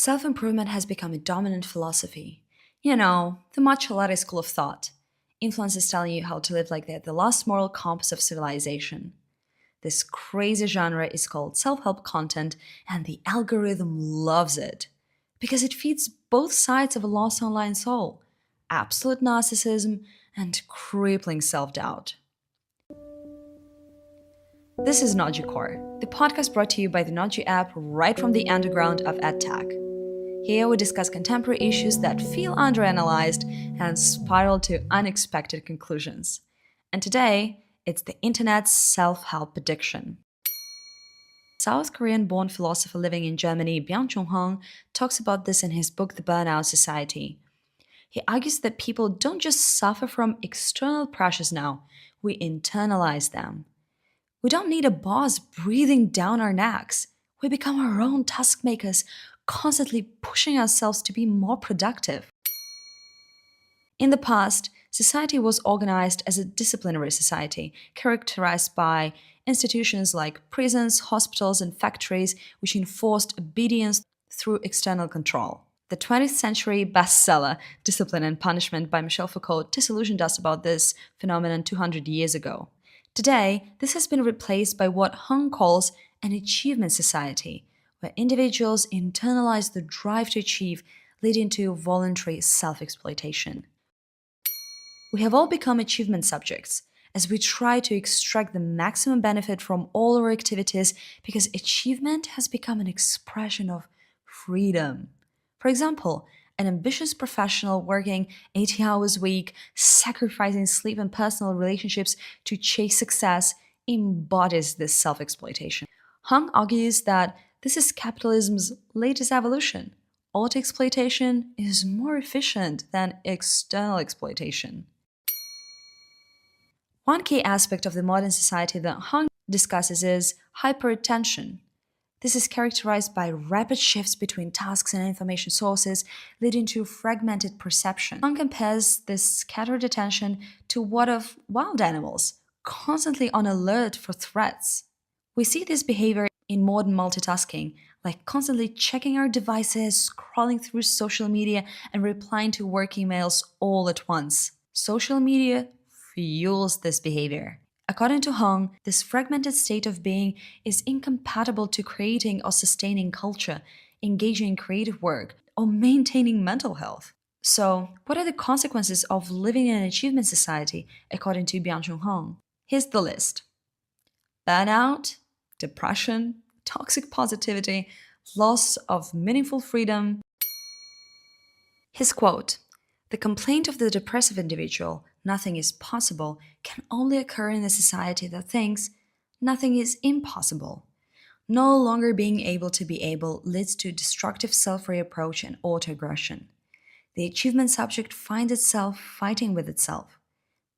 Self-improvement has become a dominant philosophy. You know, the macho school of thought. Influencers telling you how to live like they're the last moral compass of civilization. This crazy genre is called self-help content, and the algorithm loves it. Because it feeds both sides of a lost online soul, absolute narcissism and crippling self-doubt. This is Noji Core, the podcast brought to you by the Noji app right from the underground of EdTech. Here we discuss contemporary issues that feel underanalyzed and spiral to unexpected conclusions. And today, it's the internet's self-help addiction. South Korean-born philosopher living in Germany, Byung-Chul Han, talks about this in his book The Burnout Society. He argues that people don't just suffer from external pressures now, we internalize them. We don't need a boss breathing down our necks. We become our own task makers, constantly pushing ourselves to be more productive. In the past, society was organized as a disciplinary society, characterized by institutions like prisons, hospitals, and factories, which enforced obedience through external control. The 20th century bestseller, Discipline and Punishment by Michel Foucault, disillusioned us about this phenomenon 200 years ago. Today, this has been replaced by what Hung calls an achievement society, where individuals internalize the drive to achieve, leading to voluntary self-exploitation. We have all become achievement subjects, as we try to extract the maximum benefit from all our activities because achievement has become an expression of freedom. For example, an ambitious professional working 80 hours a week, sacrificing sleep and personal relationships to chase success, embodies this self-exploitation. Hung argues that this is capitalism's latest evolution. Auto-exploitation is more efficient than external exploitation. One key aspect of the modern society that Hung discusses is hyperattention. This is characterized by rapid shifts between tasks and information sources, leading to fragmented perception. One compares this scattered attention to what of wild animals, constantly on alert for threats. We see this behavior in modern multitasking, like constantly checking our devices, scrolling through social media, and replying to work emails all at once. Social media fuels this behavior. According to Hung, this fragmented state of being is incompatible to creating or sustaining culture, engaging in creative work, or maintaining mental health. So, what are the consequences of living in an achievement society, according to Byung-Chul Han? Here's the list: burnout, depression, toxic positivity, loss of meaningful freedom. His quote: "The complaint of the depressive individual, nothing is possible, can only occur in a society that thinks nothing is impossible. No longer being able to be able leads to destructive self-reapproach and autoaggression. The achievement subject finds itself fighting with itself.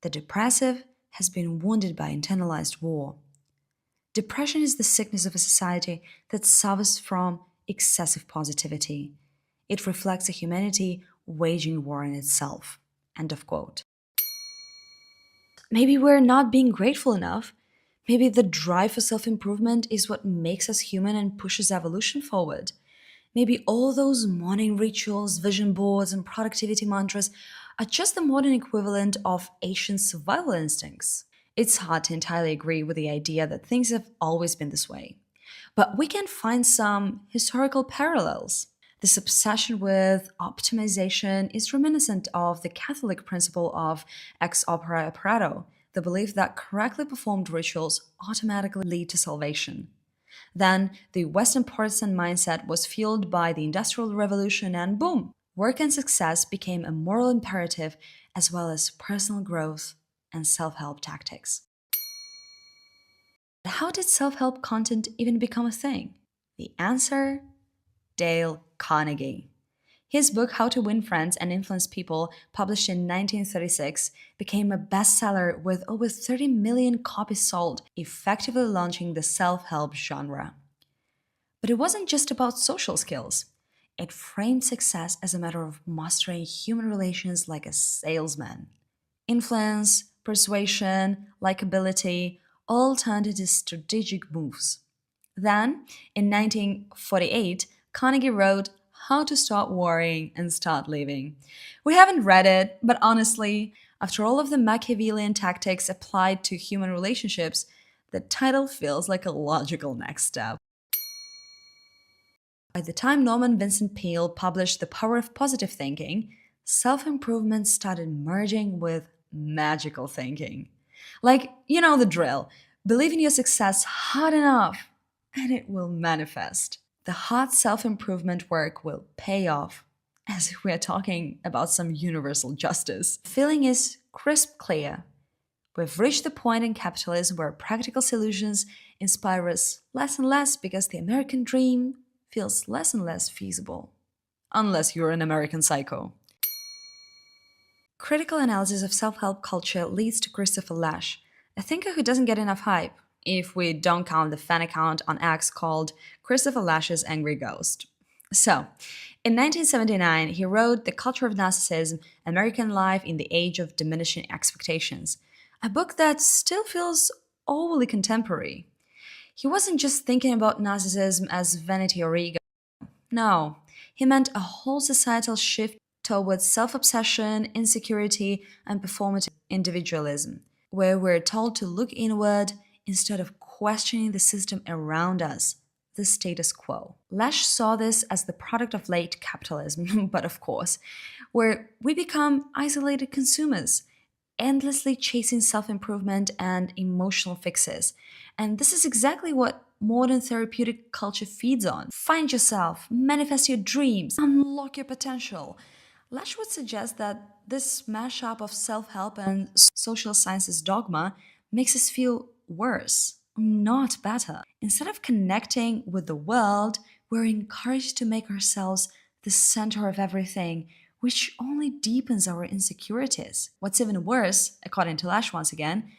The depressive has been wounded by internalized war. Depression is the sickness of a society that suffers from excessive positivity. It reflects a humanity waging war on itself." End of quote. Maybe we're not being grateful enough. Maybe the drive for self-improvement is what makes us human and pushes evolution forward. Maybe all those morning rituals, vision boards, and productivity mantras are just the modern equivalent of ancient survival instincts. It's hard to entirely agree with the idea that things have always been this way. But we can find some historical parallels. This obsession with optimization is reminiscent of the Catholic principle of ex opere operato, the belief that correctly performed rituals automatically lead to salvation. Then, the Western Protestant mindset was fueled by the Industrial Revolution, and boom! Work and success became a moral imperative as well as personal growth and self-help tactics. How did self-help content even become a thing? The answer? Dale Carnegie. His book How to Win Friends and Influence People, published in 1936, became a bestseller with over 30 million copies sold, effectively launching the self-help genre. But it wasn't just about social skills. It framed success as a matter of mastering human relations like a salesman. Influence, persuasion, likability all turned into strategic moves. Then, in 1948, Carnegie wrote How to Stop Worrying and Start Living. We haven't read it, but honestly, after all of the Machiavellian tactics applied to human relationships, the title feels like a logical next step. By the time Norman Vincent Peale published The Power of Positive Thinking, self-improvement started merging with magical thinking. Like, you know the drill. Believe in your success hard enough, and it will manifest. The hard self-improvement work will pay off, as if we are talking about some universal justice. The feeling is crisp clear. We've reached the point in capitalism where practical solutions inspire us less and less because the American dream feels less and less feasible. Unless you're an American psycho. Critical analysis of self-help culture leads to Christopher Lasch, a thinker who doesn't get enough hype, if we don't count the fan account on X called Christopher Lasch's Angry Ghost. So, in 1979, he wrote The Culture of Narcissism, American Life in the Age of Diminishing Expectations, a book that still feels overly contemporary. He wasn't just thinking about narcissism as vanity or ego. No, he meant a whole societal shift towards self-obsession, insecurity, and performative individualism, where we're told to look inward instead of questioning the system around us, the status quo. Lasch saw this as the product of late capitalism, but of course, where we become isolated consumers, endlessly chasing self-improvement and emotional fixes. And this is exactly what modern therapeutic culture feeds on. Find yourself, manifest your dreams, unlock your potential. Lasch would suggest that this mashup of self-help and social sciences dogma makes us feel worse, not better. Instead of connecting with the world, we're encouraged to make ourselves the center of everything, which only deepens our insecurities. What's even worse, according to Lasch once again,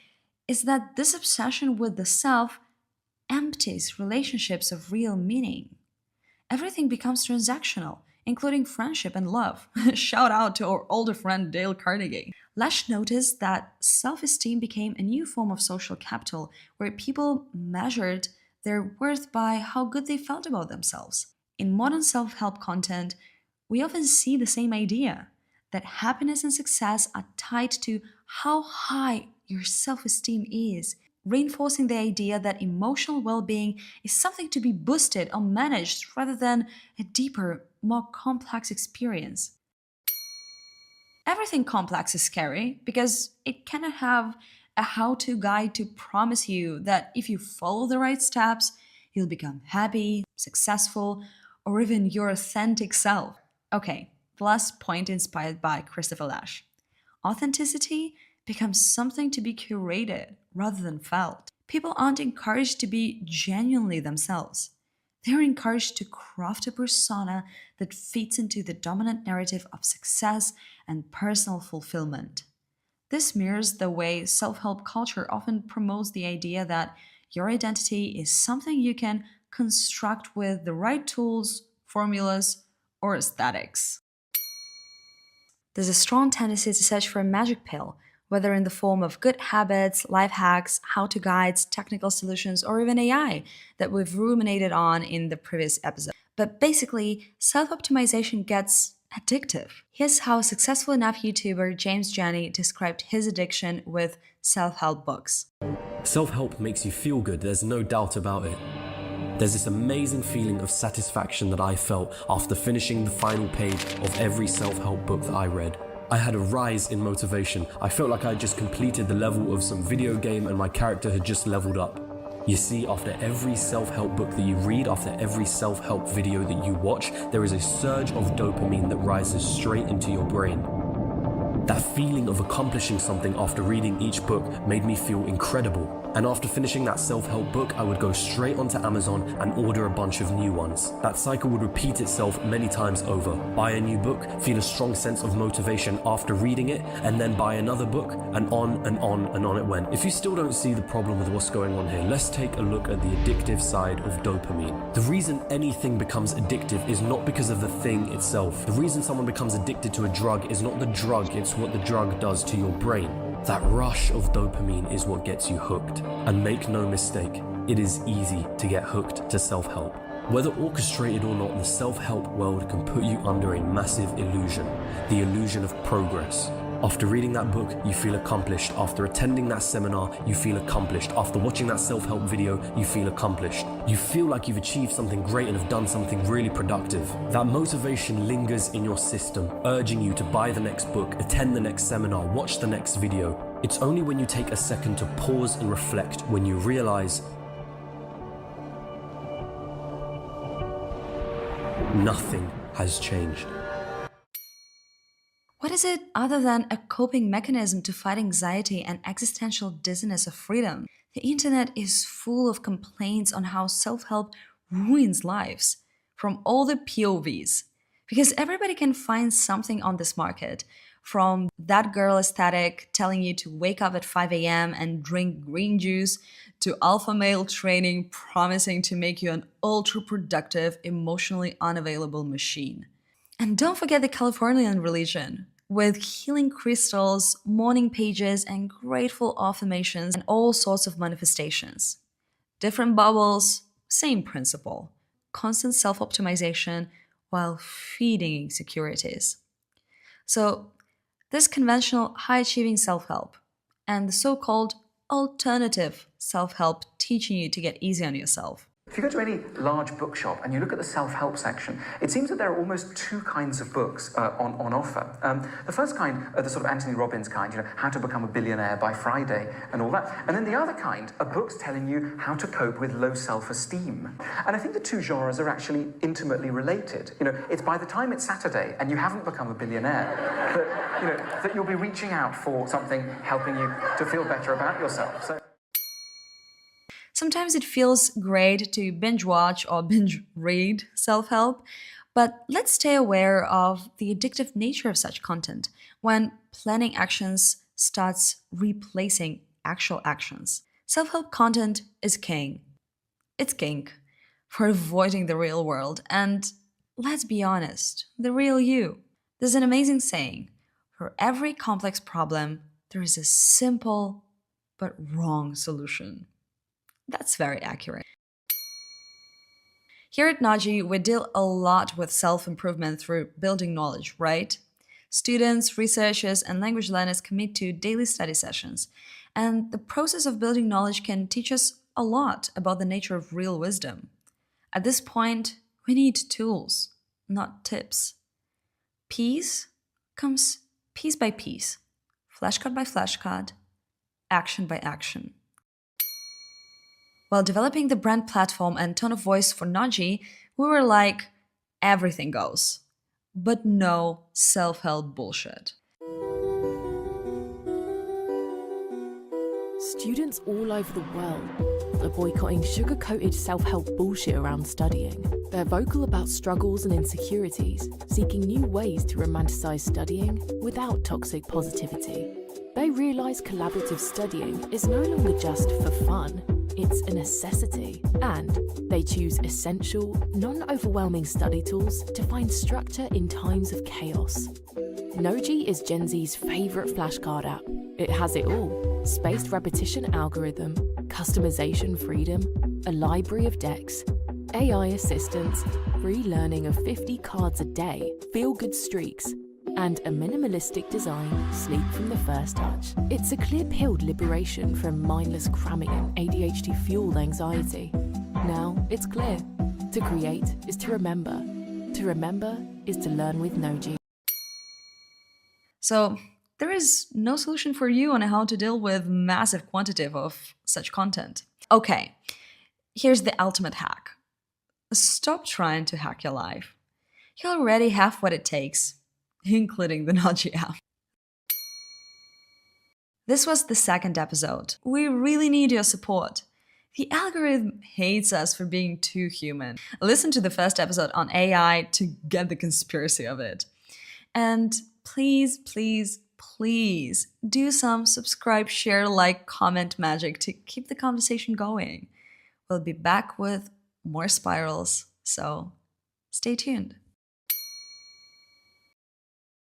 is that this obsession with the self empties relationships of real meaning. Everything becomes transactional, including friendship and love. Shout out to our older friend Dale Carnegie. Lasch noticed that self-esteem became a new form of social capital where people measured their worth by how good they felt about themselves. In modern self-help content, we often see the same idea, that happiness and success are tied to how high your self-esteem is, reinforcing the idea that emotional well-being is something to be boosted or managed rather than a deeper, more complex experience. Everything complex is scary because it cannot have a how-to guide to promise you that if you follow the right steps, you'll become happy, successful, or even your authentic self. Okay, the last point inspired by Christopher Lasch. Authenticity becomes something to be curated rather than felt. People aren't encouraged to be genuinely themselves. They're encouraged to craft a persona that fits into the dominant narrative of success and personal fulfillment. This mirrors the way self-help culture often promotes the idea that your identity is something you can construct with the right tools, formulas, or aesthetics. There's a strong tendency to search for a magic pill, whether in the form of good habits, life hacks, how-to guides, technical solutions, or even AI that we've ruminated on in the previous episode. But basically, self-optimization gets addictive. Here's how successful enough YouTuber James Janney described his addiction with self-help books. Self-help makes you feel good, there's no doubt about it. There's this amazing feeling of satisfaction that I felt after finishing the final page of every self-help book that I read. I had a rise in motivation. I felt like I had just completed the level of some video game and my character had just leveled up. You see, after every self-help book that you read, after every self-help video that you watch, there is a surge of dopamine that rises straight into your brain. That feeling of accomplishing something after reading each book made me feel incredible. And after finishing that self-help book, I would go straight onto Amazon and order a bunch of new ones. That cycle would repeat itself many times over. Buy a new book, feel a strong sense of motivation after reading it, and then buy another book, and on and on and on it went. If you still don't see the problem with what's going on here, let's take a look at the addictive side of dopamine. The reason anything becomes addictive is not because of the thing itself. The reason someone becomes addicted to a drug is not the drug, it's what the drug does to your brain. That rush of dopamine is what gets you hooked. And make no mistake, it is easy to get hooked to self-help. Whether orchestrated or not, the self-help world can put you under a massive illusion, the illusion of progress. After reading that book, you feel accomplished. After attending that seminar, you feel accomplished. After watching that self-help video, you feel accomplished. You feel like you've achieved something great and have done something really productive. That motivation lingers in your system, urging you to buy the next book, attend the next seminar, watch the next video. It's only when you take a second to pause and reflect when you realize nothing has changed. What is it other than a coping mechanism to fight anxiety and existential dizziness of freedom? The internet is full of complaints on how self-help ruins lives, from all the POVs. Because everybody can find something on this market, from that girl aesthetic telling you to wake up at 5 a.m. and drink green juice, to alpha male training promising to make you an ultra-productive, emotionally unavailable machine. And don't forget the Californian religion, with healing crystals, morning pages, and grateful affirmations, and all sorts of manifestations. Different bubbles, same principle. Constant self-optimization while feeding insecurities. So, this conventional high-achieving self-help and the so-called alternative self-help teaching you to get easy on yourself. If you go to any large bookshop and you look at the self-help section, it seems that there are almost two kinds of books on offer. The first kind are the sort of Anthony Robbins kind, how to become a billionaire by Friday and all that. And then the other kind are books telling you how to cope with low self-esteem. And I think the two genres are actually intimately related. It's by the time it's Saturday and you haven't become a billionaire that you'll be reaching out for something helping you to feel better about yourself. So. Sometimes it feels great to binge watch or binge read self-help, but let's stay aware of the addictive nature of such content when planning actions starts replacing actual actions. Self-help content is king. It's king for avoiding the real world and, let's be honest, the real you. There's an amazing saying, for every complex problem, there is a simple but wrong solution. That's very accurate. Here at Noji, we deal a lot with self-improvement through building knowledge, right? Students, researchers, and language learners commit to daily study sessions, and the process of building knowledge can teach us a lot about the nature of real wisdom. At this point, we need tools, not tips. Peace comes piece by piece, flashcard by flashcard, action by action. While developing the brand platform and tone of voice for Noji, we were like, everything goes. But no self-help bullshit. Students all over the world are boycotting sugar-coated self-help bullshit around studying. They're vocal about struggles and insecurities, seeking new ways to romanticize studying without toxic positivity. They realize collaborative studying is no longer just for fun. It's a necessity, and they choose essential, non-overwhelming study tools to find structure in times of chaos. Noji is Gen Z's favourite flashcard app. It has it all: spaced repetition algorithm, customization freedom, a library of decks, AI assistance, free learning of 50 cards a day, feel-good streaks, and a minimalistic design, sleek from the first touch. It's a clear-pilled liberation from mindless cramming and ADHD-fueled anxiety. Now it's clear. To create is to remember. To remember is to learn with Noji. So, there is no solution for you on how to deal with massive quantity of such content. Okay, here's the ultimate hack. Stop trying to hack your life. You already have what it takes, including the Noji app. This was the second episode. We really need your support. The algorithm hates us for being too human. Listen to the first episode on AI to get the conspiracy of it. And please, please, please do some subscribe, share, like, comment magic to keep the conversation going. We'll be back with more spirals, so stay tuned.